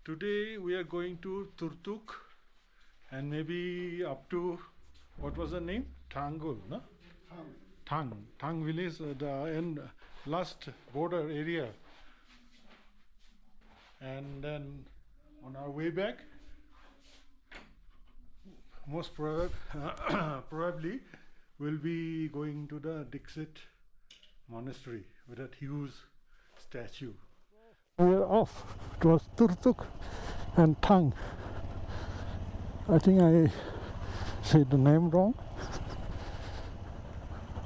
Today we are going to Turtuk and maybe up to, what was the name? Thangul, no? Thang village, the end, last border area. And then on our way back, most probably we'll be going to the Diksit monastery with that huge statue. We're off. It was Turtuk and Thang. I think I said the name wrong.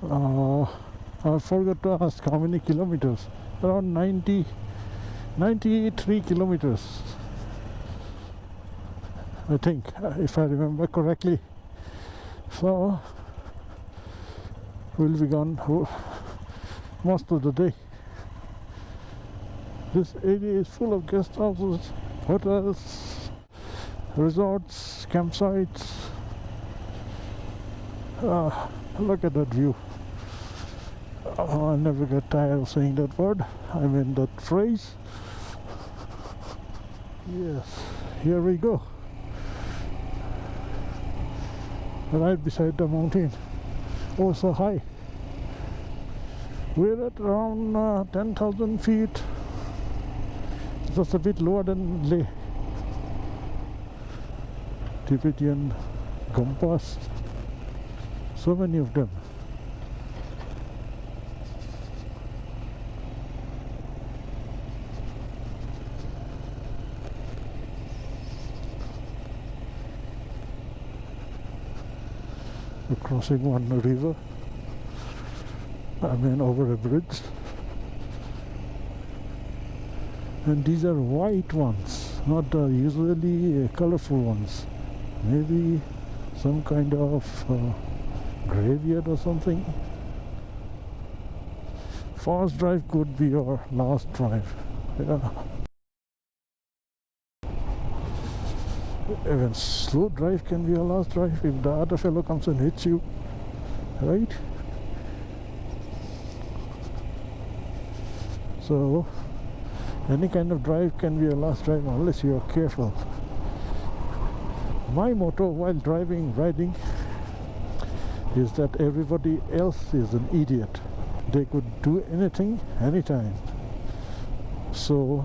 I forgot to ask how many kilometers. Around 93 kilometers, I think, if I remember correctly. So we'll be gone most of the day. This area is full of guest houses, hotels, resorts, campsites. Look at that view. I never get tired of saying that word. I mean that phrase. Yes, here we go. Right beside the mountain. Oh, so high. We're at around 10,000 feet. Just a bit lower than Leh. Tibetan compass. So many of them. We're crossing one river. I mean over a bridge. And these are white ones, not the usually colorful ones. Maybe some kind of graveyard or something. Fast drive could be our last drive. Yeah. Even slow drive can be a last drive if the other fellow comes and hits you, right? So any kind of drive can be a last drive unless you are careful. My motto while riding is that everybody else is an idiot. They could do anything, anytime. So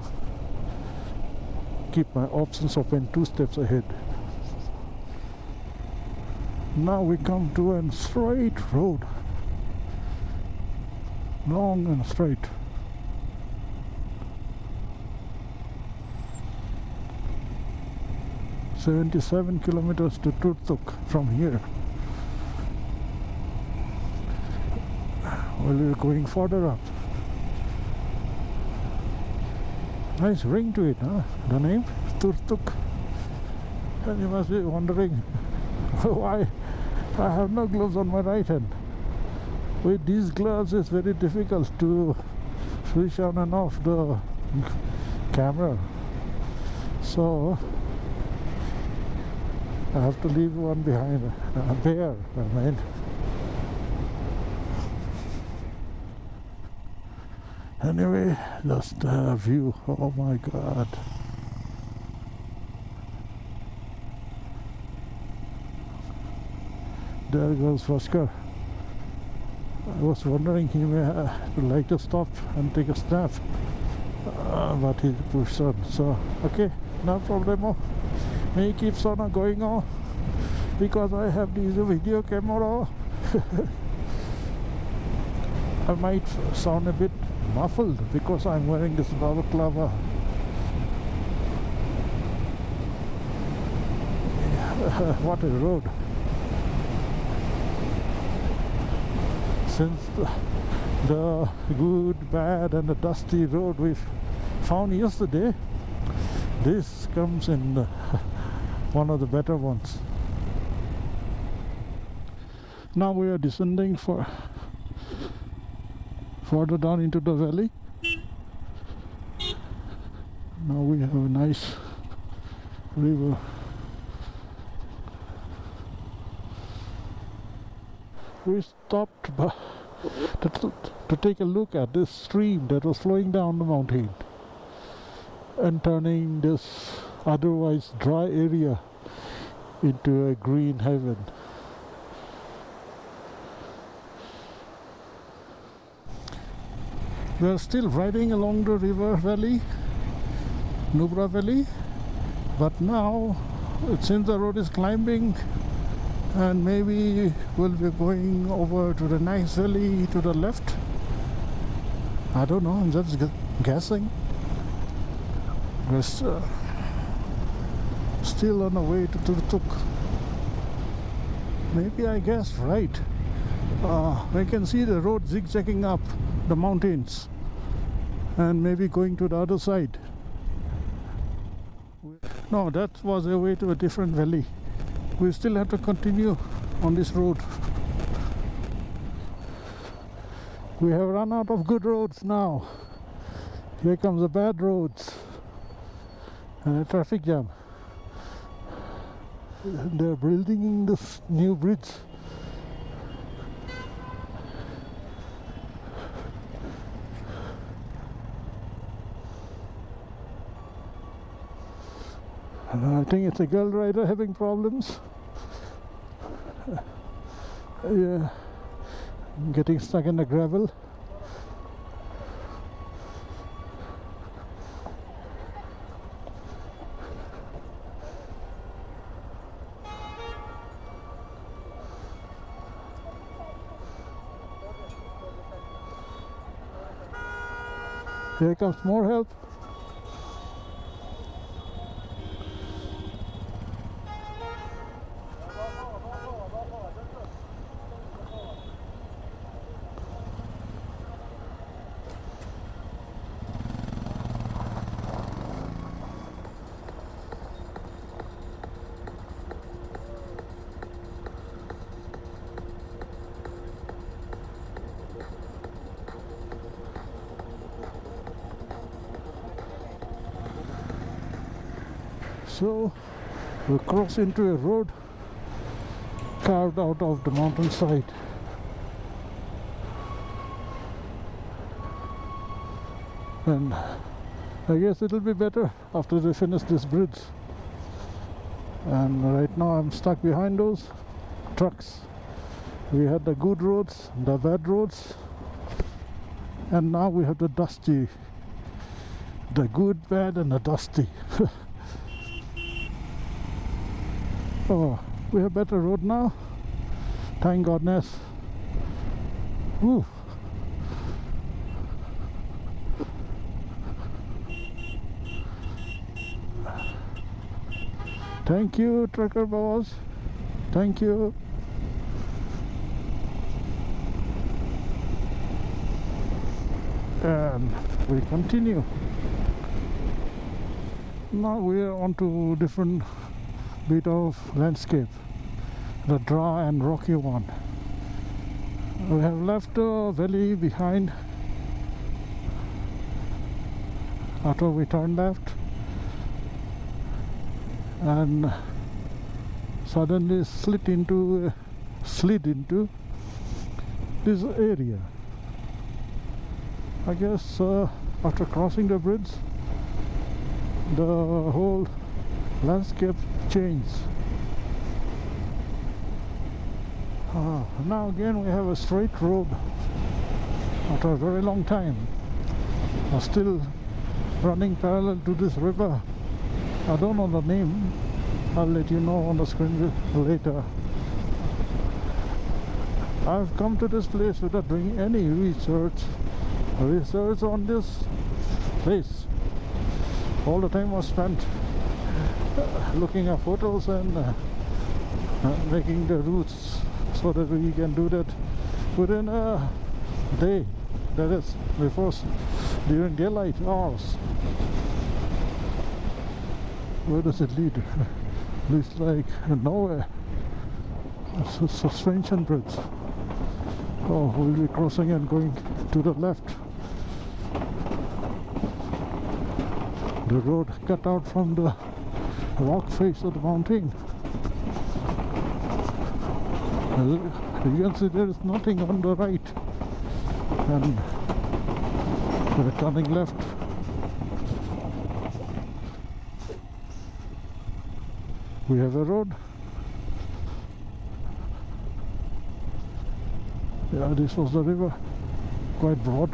keep my options open 2 steps ahead. Now we come to a straight road. Long and straight. "77 kilometers to Turtuk from here." Well, we're going further up. Nice ring to it, huh? The name Turtuk. And you must be wondering why I have no gloves on my right hand. With these gloves it's very difficult to switch on and off the camera. So I have to leave one behind there, I mean. Anyway, just the view. Oh my God. There goes Vaskar. I was wondering he may like to stop and take a snap, but he pushed on. So, okay, no problemo. He keeps on going on because I have this video camera. I might sound a bit muffled because I'm wearing this balaclava. What a road. Since the good, bad and the dusty road we found yesterday, this comes in one of the better ones. Now we are descending further down into the valley. Now we have a nice river. We stopped to take a look at this stream that was flowing down the mountain. and turning this otherwise dry area into a green heaven. We are still riding along the river valley, Nubra Valley, but now it seems the road is climbing, and maybe we'll be going over to the next valley to the left. I don't know, I'm just guessing. We're still on the way to Turtuk. Maybe I guessed right. I can see the road zigzagging up the mountains and maybe going to the other side. No, that was a way to a different valley. We still have to continue on this road. We have run out of good roads now. Here comes the bad roads and a traffic jam. They're building this new bridge. I think it's a girl rider having problems. Yeah, getting stuck in the gravel. Here comes more help. So we cross into a road carved out of the mountainside. And I guess it'll be better after they finish this bridge. And right now I'm stuck behind those trucks. We had the good roads, the bad roads, and now we have the dusty. The good, bad and the dusty. Oh, we have better road now. Thank goodness. Woo. Thank you, trucker boss. Thank you. And we continue. Now we are on to different bit of landscape, the dry and rocky one. We have left the valley behind after we turned left and suddenly slid into this area. I guess after crossing the bridge the whole landscape changed. Now again we have a straight road after a very long time. I'm still running parallel to this river. I don't know the name. I'll let you know on the screen later. I've come to this place without doing any research on this place. All the time was spent looking at photos and making the routes so that we can do that within a day, that is during daylight hours. Where does it lead? Looks like nowhere. It's a suspension bridge. Oh, we'll be crossing and going to the left. The road cut out from the rock face of the mountain. You can see there is nothing on the right, and we're turning left. We have a road. Yeah, this was the river, quite broad.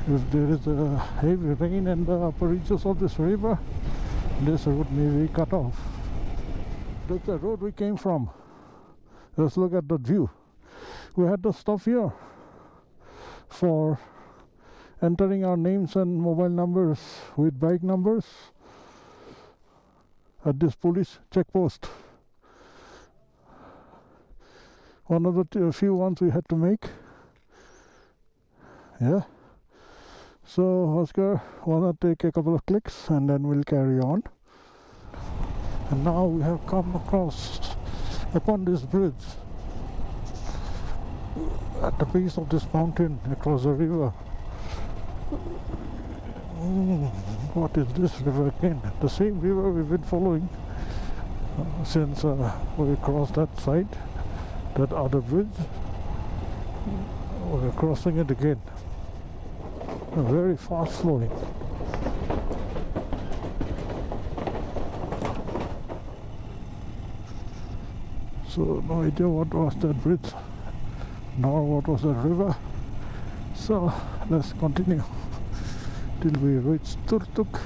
If there is a heavy rain in the upper reaches of this river, this road may be cut off. That's the road we came from. Let's look at the view. We had to stop here for entering our names and mobile numbers with bike numbers at this police checkpost. One of the few ones we had to make. Yeah. So Oscar wanna take a couple of clicks and then we'll carry on. And now we have come across upon this bridge at the base of this mountain across the river. What is this river again? The same river we've been following since we crossed that side, that other bridge. We're crossing it again. Very fast flowing. So no idea what was that bridge, nor what was the river. So let's continue till we reach Turtuk.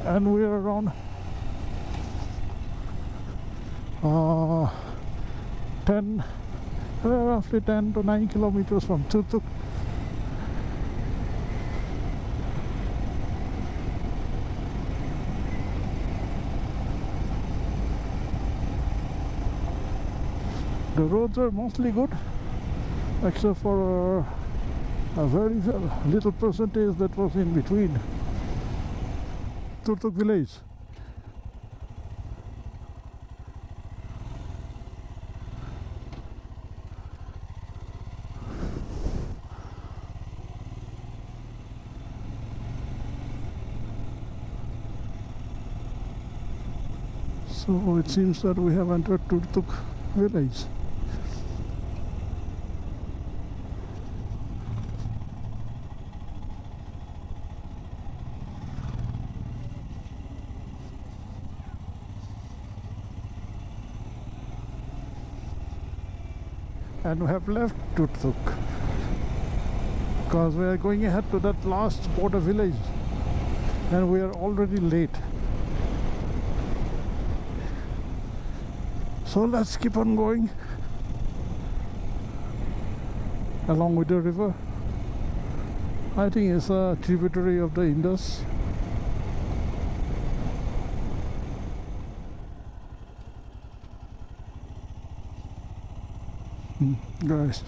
And we are around roughly 10 to 9 kilometers from Turtuk. The roads are mostly good, except for a very little percentage that was in between. Turtuk village. So it seems that we have entered Turtuk village. And we have left Turtuk because we are going ahead to that last border village and we are already late. So let's keep on going along with the river. I think it's a tributary of the Indus. Guys,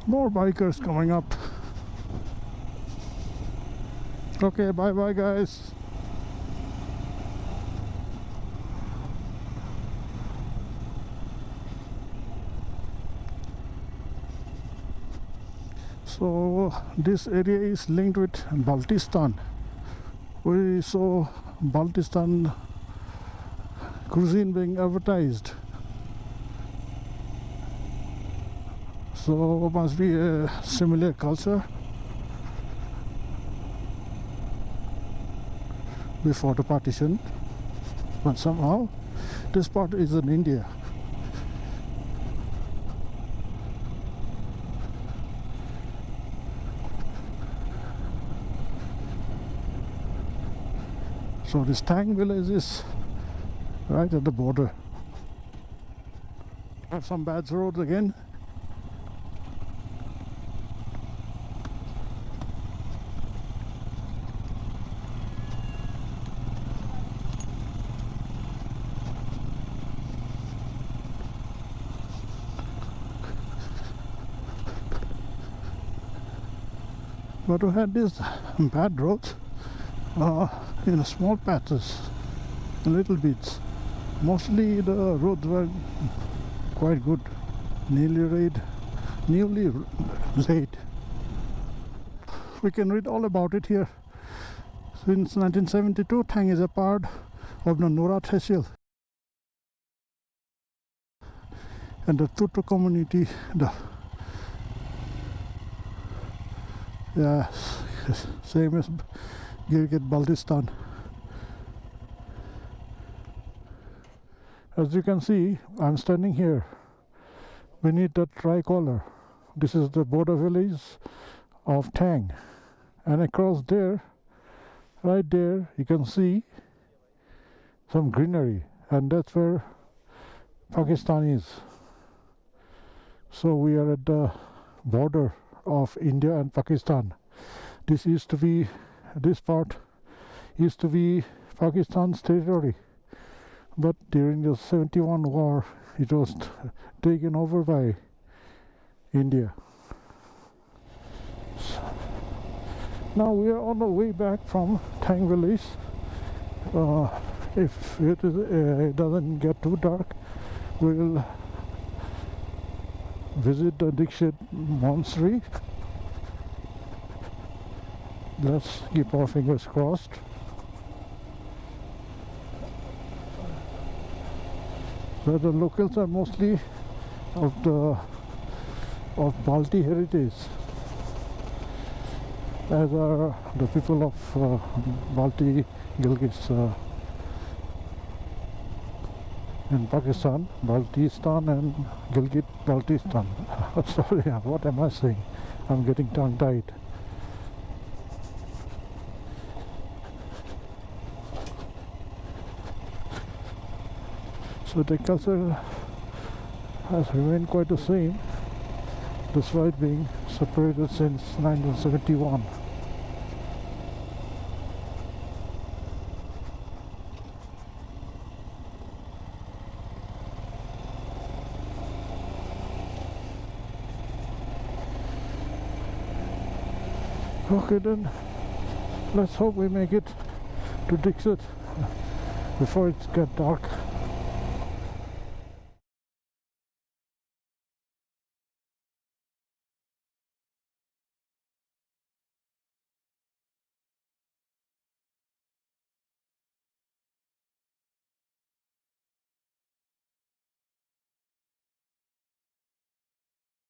more bikers coming up. Okay, bye bye guys. So this area is linked with Baltistan. We saw Baltistan cuisine being advertised, so must be a similar culture before the partition, but somehow this part is in India. So this Thang village is right at the border. Have some bad roads again. But we had these bad roads in small patches, little bits. Mostly the roads were quite good, newly laid. We can read all about it here. Since 1972, Thang is a part of the Nora Tehsil. And the Tutu community, same as Gilgit-Baltistan. As you can see, I'm standing here beneath the tricolor. This is the border village of Thang, and across there, right there, you can see some greenery, and that's where Pakistan is. So we are at the border of India and Pakistan. This part used to be Pakistan's territory, but during the 71 war it was taken over by India. So now we are on the way back from Thang village. If it doesn't get too dark, we'll visit the Diksit monastery. Let's keep our fingers crossed. Where the locals are mostly of Balti heritage, as are the people of Balti Gilgit in Pakistan, Baltistan and Gilgit-Baltistan. Sorry, what am I saying? I'm getting tongue-tied. So the culture has remained quite the same, despite being separated since 1971. Okay then, let's hope we make it to Diksit before it gets dark.